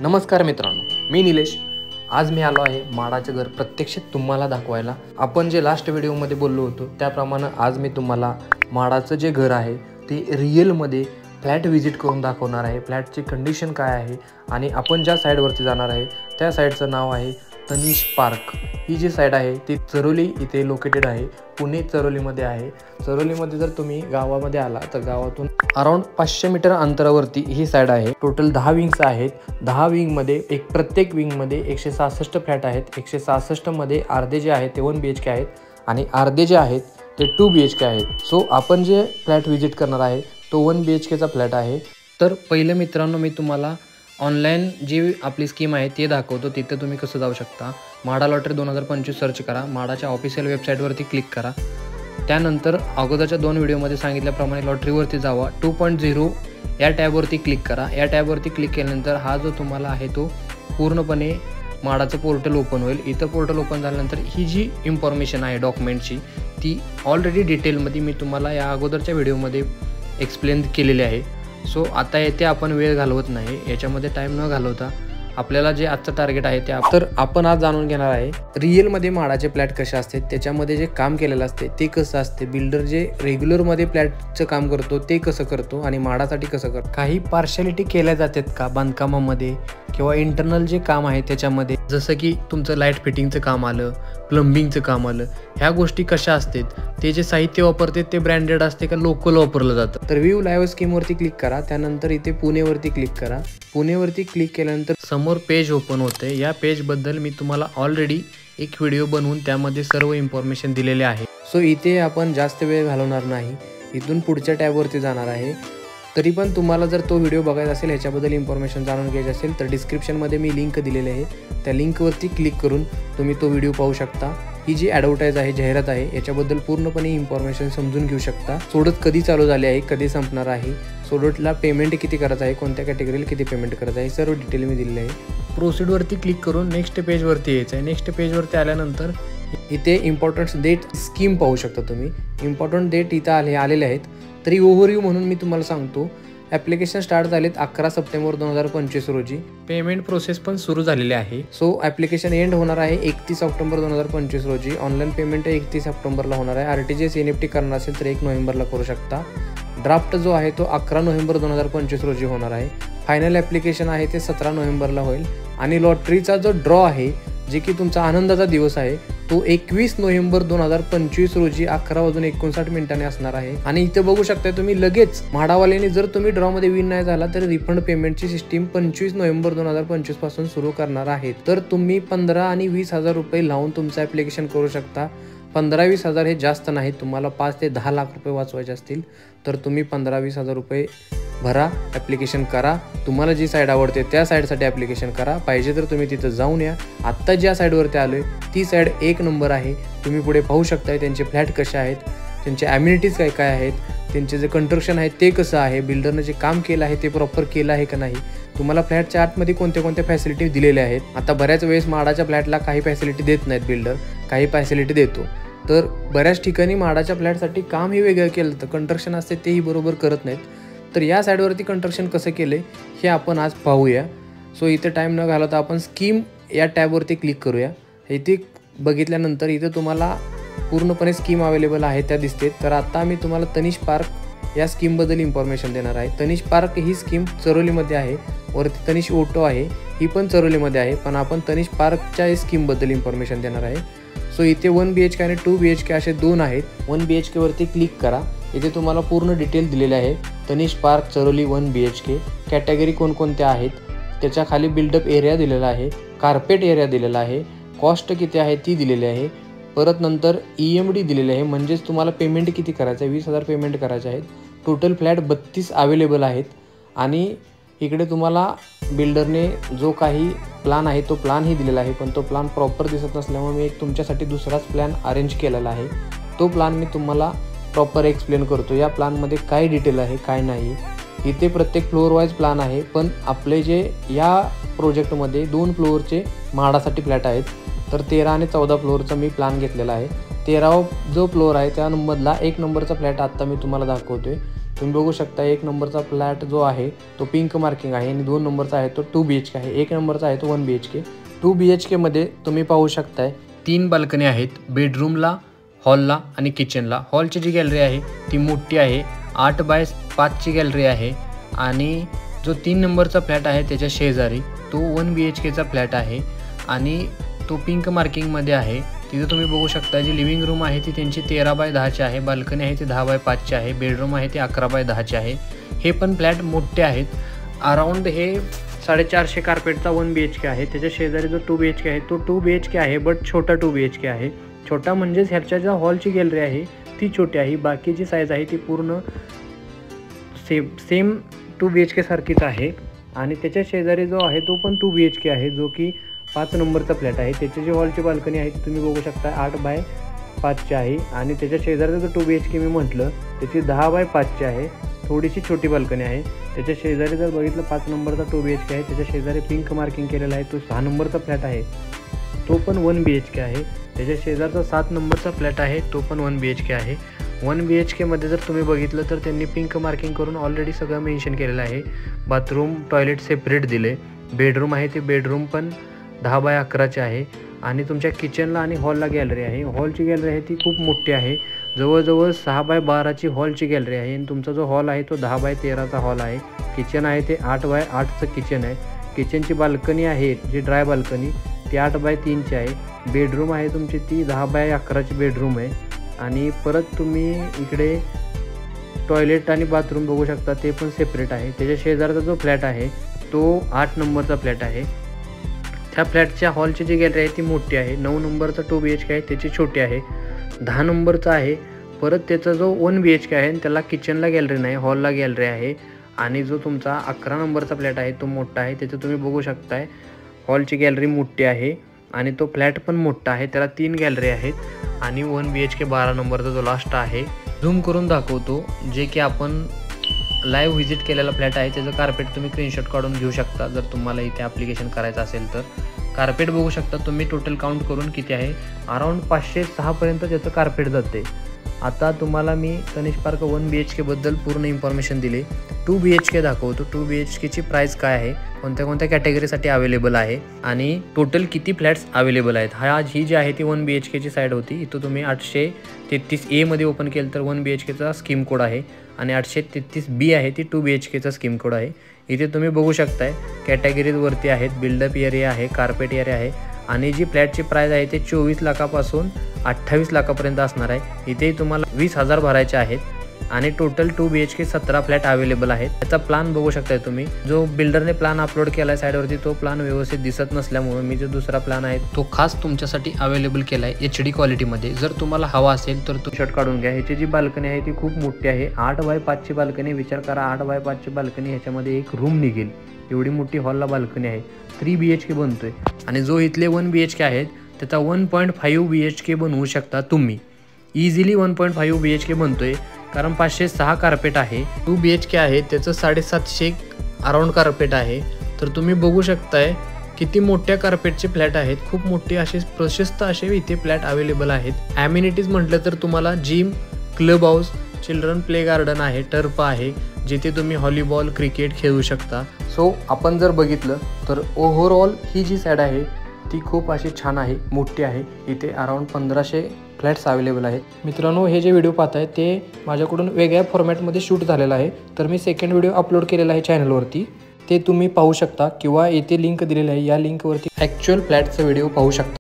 नमस्कार मित्रांनो, मी निलेश। आज मी आलो आहे माडाचं घर प्रत्यक्षात तुम्हाला दाखवायला। आपण जे लास्ट व्हिडिओमध्ये बोललो होतो त्याप्रमाणे आज मी तुम्हाला माडाचं जे घर आहे ते रिअलमध्ये फ्लॅट व्हिजिट करून दाखवणार आहे। फ्लॅटची कंडिशन काय आहे आणि आपण ज्या साईडवरती जाणार आहे त्या साईडचं नाव आहे तनिष पार्क। ही जी साईड आहे ती चरोली इथे लोकेटेड आहे, पुणे चरोलीमध्ये आहे। चरोलीमध्ये जर तुम्ही गावामध्ये आला तर गावातून अराउंड 500 मीटर अंतरावरती ही साईड आहे। टोटल 10 विंग्स आहेत। 10 विंगमध्ये प्रत्येक विंगमध्ये 166 फ्लॅट आहेत। 166 मध्ये अर्धे जे आहेत ते 1 BHK आहेत आणि अर्धे जे आहेत ते 2 BHK आहेत। सो आपण जे फ्लॅट व्हिजिट करणार आहे तो 1 BHKचा फ्लॅट आहे। तर पहिलं मित्रांनो मी तुम्हाला ऑनलाईन जी आपली स्कीम आहे ते दाखवतो। तिथे तुम्ही कसं जाऊ शकता। माडा लॉटरी 2025 सर्च करा, माडाच्या ऑफिशियल वेबसाईटवरती क्लिक करा। त्यानंतर अगोदरच्या 2 व्हिडिओमध्ये सांगितल्याप्रमाणे लॉटरीवरती जावा, 2.0 या टॅबवरती क्लिक करा। या टॅबवरती क्लिक केल्यानंतर हा जो तुम्हाला आहे तो पूर्णपणे माडाचं पोर्टल ओपन होईल। इथं पोर्टल ओपन झाल्यानंतर ही जी इन्फॉर्मेशन आहे डॉक्युमेंटची ती ऑलरेडी डिटेलमध्ये मी तुम्हाला या अगोदरच्या व्हिडिओमध्ये एक्सप्लेन केलेली आहे। सो आता येथे आपण वेळ घालवत नाही, याच्यामध्ये टाईम न घालवता आपल्याला जे आजचं टार्गेट आहे ते तर आपण आज जाणून घेणार आहे रिअलमध्ये माडाचे फ्लॅट कसे असते, त्याच्यामध्ये जे काम केलेलं असते ते कसं असते, बिल्डर जे रेग्युलरमध्ये फ्लॅटचं काम करतो ते कसं करतो आणि माडासाठी कसं करतो, काही पार्शालिटी केल्या जातात का बांधकामामध्ये किंवा इंटरनल जे काम आहे त्याच्यामध्ये, जसं की तुमचं लाईट फिटिंगचं काम आलं, प्लंबिंगचं काम आलं, ह्या गोष्टी कशा असतात, ते जे साहित्य वापरते ते ब्रँडेड असते का लोकल वापरलं जातं। तर व्ह्यू लाईव्ह स्कीमवरती क्लिक करा। त्यानंतर इथे पुणेवरती क्लिक करा। पुणेवरती क्लिक केल्यानंतर समोर पेज ओपन होते। या पेजबद्दल मी तुम्हाला ऑलरेडी एक व्हिडिओ बनवून त्यामध्ये सर्व इन्फॉर्मेशन दिलेले आहे। सो इथे आपण जास्त वेळ घालवणार नाही, इथून पुढच्या टॅबवरती जाणार आहे। तरी पण तुम्हाला जर तो व्हिडिओ बघायचा असेल, ह्याच्याबद्दल इन्फॉर्मेशन जाणून घ्यायची असेल तर डिस्क्रिप्शनमध्ये मी लिंक दिलेली आहे, त्या लिंकवरती क्लिक करून तुम्ही तो व्हिडिओ पाहू शकता। ही जी ॲडव्हर्टाईज आहे, जाहिरात आहे, याच्याबद्दल पूर्णपणे इन्फॉर्मेशन समजून घेऊ शकता। सोडत कधी चालू झाले आहे, कधी संपणार आहे, सोडतला पेमेंट किती करायचं आहे, कोणत्या कॅटेगरीला किती पेमेंट करायचं आहे, सर्व डिटेल मी दिलेली आहे। प्रोसीडवरती क्लिक करून नेक्स्ट पेजवरती यायचं आहे। नेक्स्ट पेजवरती आल्यानंतर इथे इम्पॉर्टंट डेट स्कीम पाहू शकता तुम्ही। इम्पॉर्टंट डेट इथं आलेले आहेत। तरी ओव्हरव्ह्यू म्हणून मी तुम्हाला सांगतो, ॲप्लिकेशन स्टार्ट झालेत 11 सप्टेंबर 2025 रोजी। पेमेंट प्रोसेस पण सुरू झालेली आहे। सो ॲप्लिकेशन एंड होणार आहे 31 ऑक्टोबर 2025 रोजी। ऑनलाईन पेमेंट 31 ऑक्टोबरला होणार आहे। RTGS NEFT करणार असेल तर 1 नोव्हेंबरला करू शकता। ड्राफ्ट जो आहे तो 11 नोव्हेंबर 2025 रोजी होणार आहे। फायनल ॲप्लिकेशन आहे ते 17 नोव्हेंबरला होईल आणि लॉटरीचा जो ड्रॉ आहे, जे की तुमचा आनंदाचा दिवस आहे, तो 21 नोव्हेंबर 2025 रोजी 11:59 असणार आहे। आणि इथे बघू शकता तुम्ही लगेच म्हाडावाल्यांनी जर तुम्ही ड्रॉमध्ये विन नाही झाला तर रिफंड पेमेंटची सिस्टीम 25 नोव्हेंबर 2025 पासून सुरू करणार आहे। तर तुम्ही 15 आणि 20 हजार रुपये लावून तुमचं ॲप्लिकेशन करू शकता। 15-20 हजार हे जास्त नाही, तुम्हाला 5 ते 10 लाख रुपये वाचवायचे असतील तर तुम्ही 15-20 हजार रुपये भरा, ॲप्लिकेशन करा। तुम्हाला जी साईड आवडते त्या साईडसाठी ॲप्लिकेशन करा। पाहिजे तर तुम्ही तिथं जाऊन या। आत्ता ज्या साईडवरती आलो आहे ती साईड 1 नंबर आहे। तुम्ही पुढे पाहू शकताय त्यांचे फ्लॅट कसे आहेत, त्यांचे ॲम्युनिटीज काय काय आहेत, त्यांचे जे कंस्ट्रक्शन आहे ते कसं आहे, बिल्डरनं जे काम केलं आहे ते प्रॉपर केलं आहे का नाही, तुम्हाला फ्लॅटच्या आतमध्ये कोणत्या कोणत्या फॅसिलिटी दिलेल्या आहेत। आता बऱ्याच वेळेस माडाच्या फ्लॅटला काही फॅसिलिटी देत नाहीत बिल्डर, काही फॅसिलिटी देतो। तर बऱ्याच ठिकाणी माडाच्या फ्लॅटसाठी काम हे वेगळं केलं तर कंस्ट्रक्शन असते तेही बरोबर करत नाहीत। तर या साईडवरती कंस्ट्रक्शन कसं केलं हे आपण आज पाहूया। सो इथे टाईम न घालवता आपण स्कीम या टॅबवरती क्लिक करूया। इथे बघितल्यानंतर इथे तुम्हाला पूर्णपणे स्कीम अवेलेबल आहे त्या दिसते। तर आता मी तुम्हाला तनिष पार्क या स्कीमबद्दल इन्फॉर्मेशन देणार आहे। तनिष पार्क ही स्कीम चरोलीमध्ये आहे, वरती तनिष ओटो आहे, ही पण चरोलीमध्ये आहे, पण आपण तनिष पार्कच्या स्कीमबद्दल इन्फॉर्मेशन देणार आहे। सो इथे 1 BHK आणि 2 BHK असे 2 आहेत। 1 BHK वरती क्लिक करा। इथे तुम्हाला पूर्ण डिटेल दिलेले आहे। Tanish park Charoli 1 BHK, category कोणकोणत्या आहेत, त्याच्या खाली बिल्डअप एरिया दिलेला आहे, कार्पेट एरिया दिलेला आहे, कॉस्ट किती आहे ती दिलेली आहे, परत नंतर EMD दिलेले आहे, म्हणजेच तुम्हाला पेमेंट किती करायचं आहे, 20,000 पेमेंट करायचे आहेत। टोटल फ्लॅट 32 अवेलेबल आहेत आणि इकडे तुम्हाला बिल्डरने जो काही प्लान आहे तो प्लानही दिलेला आहे, पण तो प्लान प्रॉपर दिसत नसल्यामुळे मी एक तुमच्यासाठी दुसराच प्लॅन अरेंज केलेला आहे। तो प्लान मी तुम्हाला प्रॉपर एक्सप्लेन करतो, या प्लानमध्ये काय डिटेल आहे काय नाही। इथे प्रत्येक फ्लोअर वाईज प्लान आहे, पण आपले जे या प्रोजेक्टमध्ये 2 फ्लोअरचे म्हाडासाठी फ्लॅट आहेत। तर 13 आणि 14 फ्लोअरचा मी प्लान घेतलेला आहे। 13वा जो फ्लोअर आहे त्या नंबरला 1 नंबरचा फ्लॅट आत्ता मी तुम्हाला दाखवतोय। तुम्ही बघू शकता 1 नंबरचा फ्लॅट जो आहे तो पिंक मार्किंग आहे आणि 2 नंबरचा आहे तो 2 BHK आहे. 1 नंबरचा आहे तो 1 BHK. 2 BHK मध्ये तुम्ही पाहू शकताय 3 बाल्कनी आहेत, बेडरूमला, हॉलला आणि किचनला. हॉलची जी गॅलरी आहे ती मोठी आहे, 8x5ची गॅलरी आहे. आणि जो 3 नंबरचा फ्लॅट आहे त्याच्या शेजारी तो 1 BHKचा फ्लॅट आहे आणि तो पिंक मार्किंगमध्ये आहे. तिथे तुम्ही बघू शकता जी लिव्हिंग रूम आहे ती त्यांची 13x10ची आहे, बाल्कनी आहे ती 10x5ची आहे, बेडरूम आहे ती 11x10ची आहे. हे पण फ्लॅट मोठे आहेत. अराऊंड हे 450 कार्पेटचा 1 BHK आहे. त्याच्या शेजारी जो 2 BHK आहे तो 2 BHK आहे, बट छोटा 2 BHK आहे. छोटा म्हणजेच ह्याच्या ज्या हॉलची गॅलरी आहे ती छोटी आहे, बाकीची साईज आहे ती पूर्ण सेम 2 BHK सारखीच आहे. आणि त्याच्या शेजारी जो आहे तो पण 2 BHK आहे, जो की 5 नंबरचा फ्लॅट आहे. त्याची जी हॉलची बाल्कनी आहे ती तुम्ही बघू शकता 8x5ची आहे. आणि त्याच्या शेजारचा जो 2 BHK मी म्हटलं त्याची 10x5ची आहे, थोडीशी छोटी बाल्कनी आहे. त्याच्या शेजारी जर बघितलं 5 नंबरचा 2 BHK आहे, त्याच्या शेजारी पिंक मार्किंग केलेला आहे तो 6 नंबरचा फ्लॅट आहे, तो पण 1 BHK आहे. त्याच्या शेजारचा 7 नंबरचा फ्लॅट आहे तो पण 1 BHK आहे. 1 BHKमध्ये जर तुम्ही बघितलं तर त्यांनी पिंक मार्किंग करून ऑलरेडी सगळं मेन्शन केलेलं आहे. बाथरूम टॉयलेट सेपरेट दिले. बेडरूम आहे ते बेडरूम पण 10x11चे आहे. आणि तुमच्या किचनला आणि हॉलला गॅलरी आहे. हॉलची गॅलरी आहे ती खूप मोठी आहे, जवळजवळ 6x12ची हॉलची गॅलरी आहे. आणि तुमचा जो हॉल आहे तो 10x13चा हॉल आहे. किचन आहे ते 8x8चं किचन आहे. किचनची बाल्कनी आहे जी ड्राय बाल्कनी ती 8x3ची आहे. बेडरूम आहे तुमची ती 10x11ची बेडरूम आहे. आणि परत तुम्ही इकडे टॉयलेट आणि बाथरूम बघू शकता ते पण सेपरेट आहे. त्याच्या शेजारचा जो फ्लॅट आहे तो 8 नंबरचा फ्लॅट आहे. त्या फ्लॅटच्या हॉलची जी गॅलरी आहे ती मोठी आहे. 9 नंबरचा 2 BHK आहे त्याची छोटी आहे. 10 नंबरचा आहे, परत त्याचा जो 1 BHK आहे त्याला किचनला गॅलरी नाही, हॉलला गॅलरी आहे. आणि जो तुमचा 11 नंबरचा फ्लॅट आहे तो मोठा आहे. त्याचं तुम्ही बघू शकताय हॉलची गॅलरी मोठी आहे आणि तो फ्लॅट पण मोठा आहे, त्याला 3 गॅलरी आहेत. आणि 1 BHK 12 नंबरचा जो लास्ट आहे. झूम करून दाखवतो, जे की आपण लाईव्ह व्हिजिट केलेला फ्लॅट आहे. त्याचं कार्पेट तुम्ही स्क्रीनशॉट काढून घेऊ शकता जर तुम्हाला इथे ॲप्लिकेशन करायचं असेल तर. कार्पेट बघू शकता तुम्ही, टोटल काउंट करून किती आहे, अराऊंड 506पर्यंत त्याचं कार्पेट जाते. आता तुम्हाला मी तनिष पार्क 1 BHK बद्दल पूर्ण इन्फॉर्मेशन दिली. 2 BHK दाखवतो. 2 BHKची प्राईस काय आहे, कोणत्या कोणत्या कॅटेगरीसाठी अवेलेबल आहे आणि टोटल किती फ्लॅट्स अवेलेबल आहेत. ही जी आहे ती 1 BHKची साईड होती. इथं तुम्ही 833A मध्ये ओपन केलं तर 1 BHKचा स्कीम कोड आहे आणि 833B आहे ती 2 BHKचा स्कीम कोड आहे. इथे तुम्ही बघू शकताय कॅटेगरीज वरती आहेत. बिल्डअप एरिया आहे, कार्पेट एरिया आहे. आणि जी फ्लॅटची प्राईस आहे ते 24 लाखापासून 28 लाखापर्यंत असणार आहे. इथे तुम्हाला 20,000 भरायचे आहेत. आणि टोटल 2 BHK 17 फ्लॅट अवेलेबल आहेत. त्याचा प्लॅन बघू शकताय तुम्ही. जो बिल्डरने प्लॅन अपलोड केला आहे साईडवरती तो प्लॅन व्यवस्थित दिसत नसल्यामुळे मी जो दुसरा प्लॅन आहे तो खास तुमच्यासाठी अवेलेबल केला आहे HD क्वालिटीमध्ये. जर तुम्हाला हवा असेल तर तो शॉट काढून घ्या. ह्याची जी बाल्कनी आहे ती खूप मोठी आहे. 8x5ची बाल्कनी. विचार करा 8x5ची बाल्कनी, ह्याच्यामध्ये एक रूम निघेल एवढी मोठी हॉलला बाल्कनी आहे. 3 BHK बनतोय. आणि जो इथले 1 BHK आहेत त्याचा 1.5 BHK बनवू शकता तुम्ही. इझिली 1.5 BHK बनतोय कारण 506 कार्पेट आहे. 2 BHK आहे त्याचं 750 अराउंड कार्पेट आहे. तर तुम्ही बघू शकताय किती मोठ्या कार्पेटचे फ्लॅट आहेत. खूप मोठे असे प्रशस्त असे इथे फ्लॅट अवेलेबल आहेत. ॲम्युनिटीज म्हटलं तर तुम्हाला gym, club house, children play garden आहे, टर्फ आहे जिथे तुम्ही व्हॉलीबॉल, क्रिकेट खेळू शकता. सो आपण जर बघितलं तर ओव्हरऑल ही जी साईड आहे ती खूप अशी छान आहे, मोठी आहे. इथे अराउंड 1500 फ्लॅट्स अवेलेबल आहेत. मित्रांनो, हे जे व्हिडिओ पाहताय ते माझ्याकडून वेगळ्या फॉर्मॅटमध्ये शूट झालेला आहे. तर मी सेकंड व्हिडिओ अपलोड केलेला आहे चॅनलवरती, ते तुम्ही पाहू शकता किंवा येथे लिंक दिलेली आहे. या लिंकवरती ॲक्च्युअल फ्लॅटचा व्हिडिओ पाहू शकता.